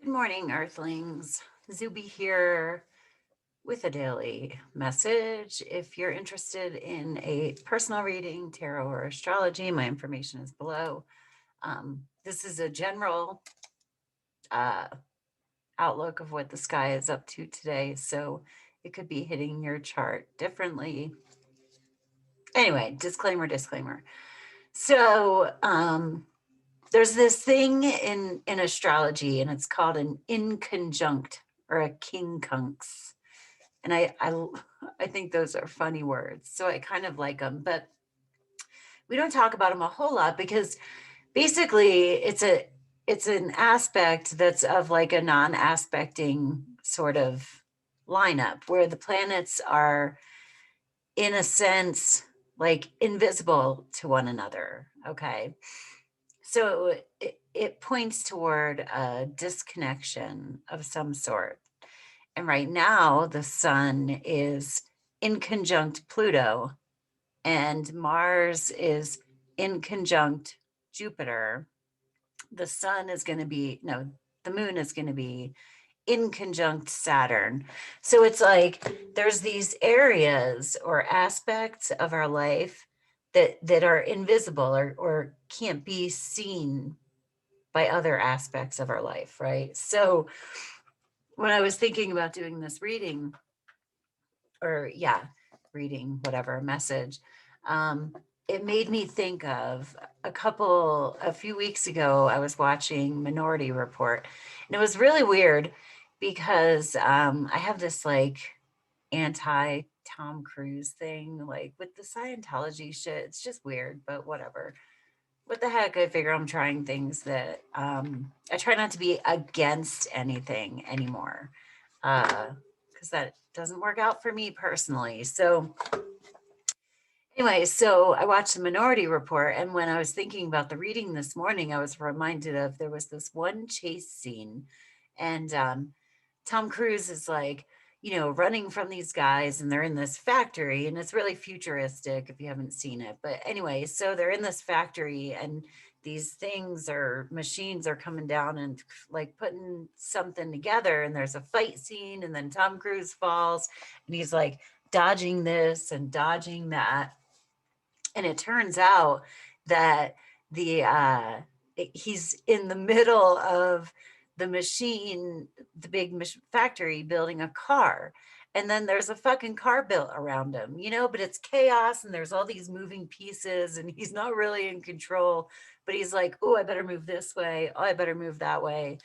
Good morning, Earthlings. Zube here with a daily message. If you're interested in a personal reading, tarot, or astrology, my information is below. This is a general uh, outlook of what the sky is up to today, so it could be hitting your chart differently. Anyway, disclaimer. So, there's this thing in astrology, and it's called an inconjunct or a quincunx. And I think those are funny words, so I kind of like them, but we don't talk about them a whole lot because basically it's an aspect that's of like a non-aspecting sort of lineup where the planets are in a sense like invisible to one another. Okay. So it points toward a disconnection of some sort. And right now, the sun is in conjunct Pluto, and Mars is in conjunct Jupiter. The sun is going to be, no, the moon is going to be in conjunct Saturn. So it's like there's these areas or aspects of our life that are invisible or can't be seen by other aspects of our life, right? So when I was thinking about doing this reading, or yeah, reading whatever message, um, it made me think of a few weeks ago, I was watching Minority Report, and it was really weird because I have this like anti Tom Cruise thing, like with the Scientology shit. It's just weird, but whatever. What the heck? I figure I'm trying things that I try not to be against anything anymore. Because that doesn't work out for me personally. So anyway, so I watched the Minority Report, and when I was thinking about the reading this morning, I was reminded of there was this one chase scene, and Tom Cruise is like, running from these guys, and they're in this factory, and it's really futuristic if you haven't seen it. But anyway, so they're in this factory, and these things or machines are coming down and like putting something together, and there's a fight scene, and then Tom Cruise falls, and he's like dodging this and dodging that, and it turns out that he's in the middle of the machine, the big factory building a car. And then there's a fucking car built around him, but it's chaos and there's all these moving pieces and he's not really in control, but he's like, oh, I better move this way. Oh, I better move that way.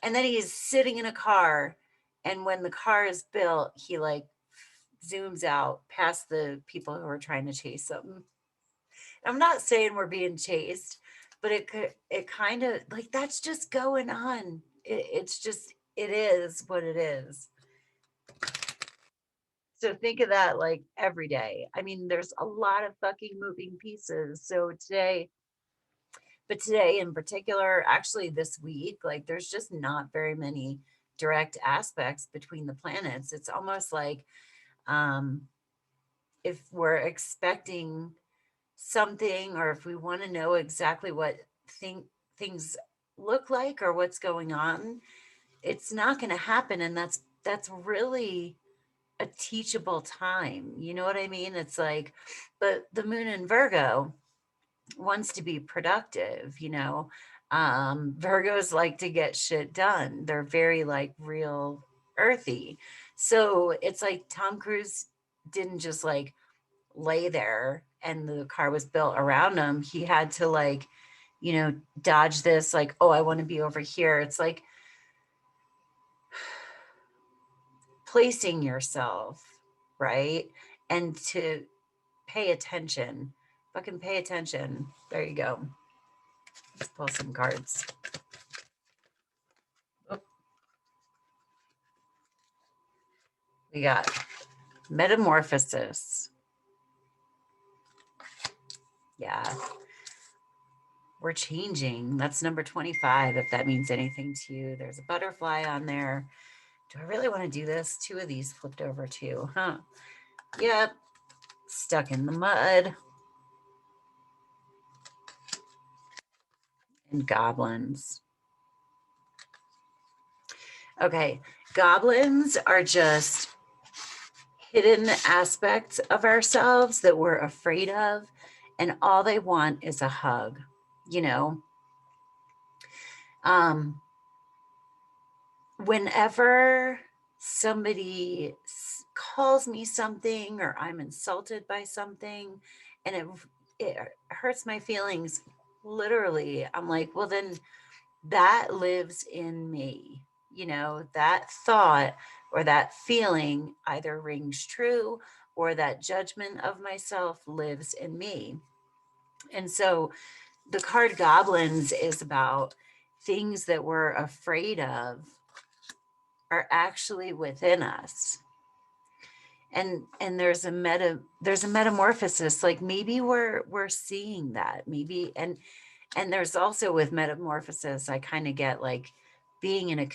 And then he's sitting in a car. And when the car is built, he like zooms out past the people who are trying to chase him. I'm not saying we're being chased, but it kind of like that's just going on. It's just, it is what it is. So think of that like every day. I mean, there's a lot of fucking moving pieces. But today in particular, actually this week, like there's just not very many direct aspects between the planets. It's almost like um, if we're expecting something or if we want to know exactly what things look like or what's going on, it's not going to happen. And that's really a teachable time. You know what I mean? It's like, but the moon in Virgo wants to be productive, Virgos like to get shit done. They're very like real earthy. So it's like Tom Cruise didn't just like lay there and the car was built around him. He had to like, dodge this, like, oh, I want to be over here. It's like placing yourself, right? And to pay attention. Fucking pay attention. There you go. Let's pull some cards. Oh, we got metamorphosis. Yeah. We're changing. That's number 25, if that means anything to you. There's a butterfly on there. Do I really want to do this? 2 of these flipped over too, huh? Yep. Stuck in the mud. And goblins. Okay, goblins are just hidden aspects of ourselves that we're afraid of, and all they want is a hug, you know. Um, Whenever somebody calls me something or I'm insulted by something and it hurts my feelings, literally, I'm like, well, then that lives in me. You know, that thought or that feeling either rings true or that judgment of myself lives in me. And so the card Goblins is about things that we're afraid of are actually within us. And there's a metamorphosis, like maybe we're seeing that, maybe. And there's also with metamorphosis, I kind of get like being in a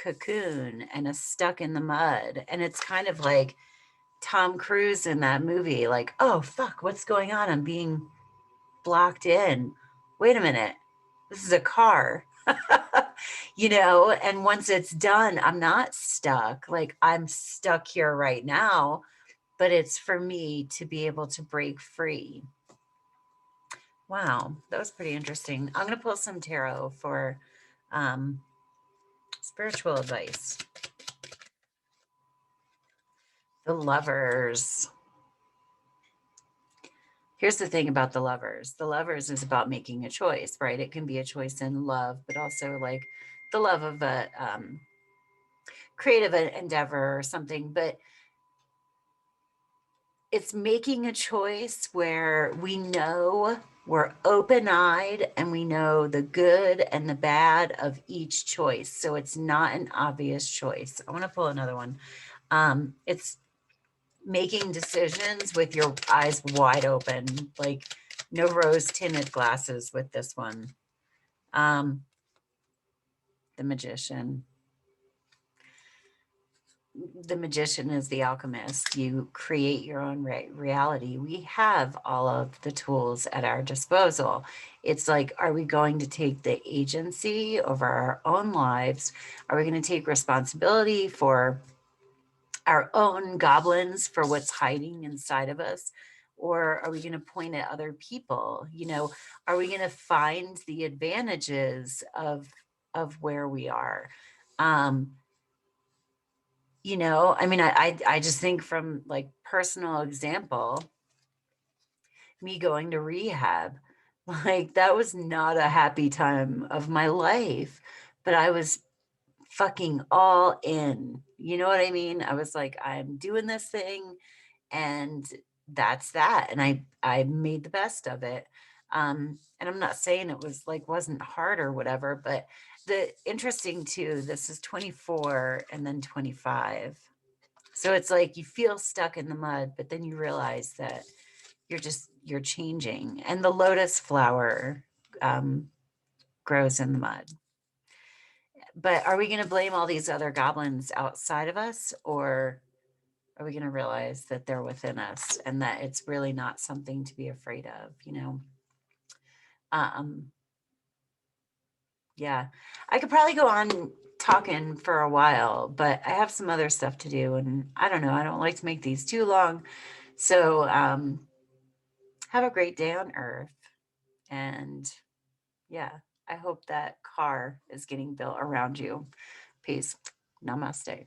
cocoon and a stuck in the mud. And it's kind of like Tom Cruise in that movie, like, oh, fuck, what's going on? I'm being blocked in. Wait a minute. This is a car. You know, and once it's done, I'm not stuck. Like I'm stuck here right now, but it's for me to be able to break free. Wow, that was pretty interesting. I'm going to pull some tarot for um, spiritual advice. The Lovers. Here's the thing about the Lovers. The Lovers is about making a choice, right? It can be a choice in love, but also like the love of a creative endeavor or something. But it's making a choice where we know we're open-eyed and we know the good and the bad of each choice. So it's not an obvious choice. I want to pull another one. It's making decisions with your eyes wide open, like no rose tinted glasses with this one. The Magician. The magician is the alchemist. You create your own reality. We have all of the tools at our disposal. It's like, are we going to take the agency over our own lives? Are we going to take responsibility for our own goblins, for what's hiding inside of us? Or are we going to point at other people? You know, are we going to find the advantages of where we are? Um, you know, I mean, I just think from like personal example, me going to rehab, like that was not a happy time of my life, but I was fucking all in. You know what I mean? I was like, I'm doing this thing and that's that. And I made the best of it. And I'm not saying it was like wasn't hard or whatever, but the interesting too, this is 24 and then 25. So it's like you feel stuck in the mud, but then you realize that you're changing. And the lotus flower um, grows in the mud. But are we going to blame all these other goblins outside of us, or are we going to realize that they're within us and that it's really not something to be afraid of? You know, um, yeah, I could probably go on talking for a while, but I have some other stuff to do, and I don't know. I don't like to make these too long, so have a great day on Earth. And yeah, I hope that car is getting built around you. Peace. Namaste.